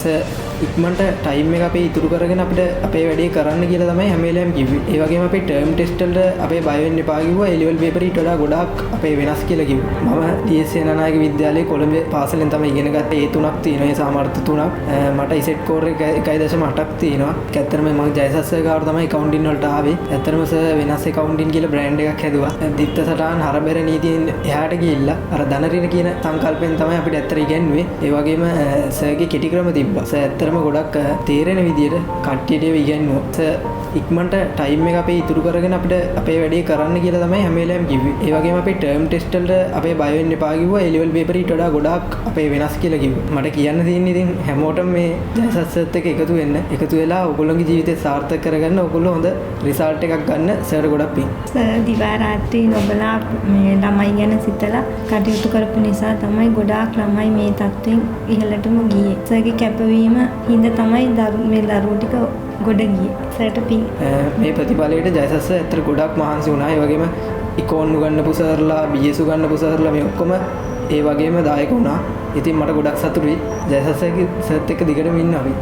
ඉක්මනට ටයිම් එක අපේ ඉතුරු කරගෙන අපිට අපේ වැඩේ කරන්න කියලා තමයි හැම වෙලේම කිව්වේ. ඒ වගේම අපේ ටර්ම් ටෙස්ට් වලට අපේ බය වෙන්න එපා කිව්වා. ඒ ලෙවල් පේපර් ඊට වඩා ගොඩාක් අපේ වෙනස් කියලා කිව්වා. මම ටීඑස් සේනානායක විද්‍යාලයේ කොළඹ පාසලෙන් තමයි ඉගෙන ගත්තේ. ඒ තුනක් තියෙනවා. ඒ සාමර්ථ්‍ය තුනක්. මට ඉසෙට් කෝර් එක 1.8ක් තියෙනවා. ඇත්තටම මම ජයසස් සර්කාර තමයි accounting වලට ආවේ. ඇත්තටම සර් වෙනස් accounting කියලා බ්‍රෑන්ඩ් එකක් හැදුවා. දිත්ත සටහන් හරබෙර නීතියෙන් එහාට ගිහිල්ලා අර ධනරින කියන සංකල්පයෙන් තමයි අපිට ඇත්තට ඉගෙනුවේ. ඒ වගේම සර්ගේ කෙටි ක්‍රම තිබ්බා. සර් ඇත්තටම ගොඩක් තේරෙන විදියට කට්ටියට ඉගෙනුවා. සර් ඉක්මනට ටයිම් එක අපේ ඉතුරු කරගෙන අපිට අපේ වැඩේ කරන්න කියලා තමයි හැම වෙලේම කිව්වේ. ඒ වගේම අපේ ටර්ම් ටෙස්ට් වලට අපේ බය වෙන්න එපා කිව්වා. ඒ ලෙවල් පේපර් ඊට වඩා ගොඩාක් අපේ වෙනස් කියලා කිව්වා. මට කියන්න තියෙන්නේ ඉතින් හැමෝටම මේ ජයසස් සර්ත් එක්ක එකතු වෙන්න. එකතු වෙලා ඔයගොල්ලෝගේ ජීවිතේ සාර්ථක කරගන්න ඔයගොල්ලෝ හොඳ රිසල්ට් එකක් ගන්න සර් ගොඩක් පිං. සර් දිවා රාත්‍රී නොබලා මේ ළමයි ගැන සිතලා කටයුතු කරපු නිසා තමයි ගොඩාක් ළමයි මේ තත්ත්වෙන් ඉහළටම ගියේ. සර්ගේ කැපවීම හින්දා තමයි මේ දරුවෝ ටික ගොඩ ගියේ. සර්ට පිං. මේ ප්‍රතිඵලයට ජයසස් සර් ඇත්තට ගොඩක් මහන්සි වුණා. ඒ වගේම ඉකෝන් උගන්නපු සර්ලා, BS උගන්නපු සර්ලා මේ ඔක්කොම ඒ වගේම දායක වුණා. ඉතින් මට ගොඩක් සතුටුයි. ජයසස් සර්ගේ සර්ත් එක්ක දිගටම ඉන්න අපි.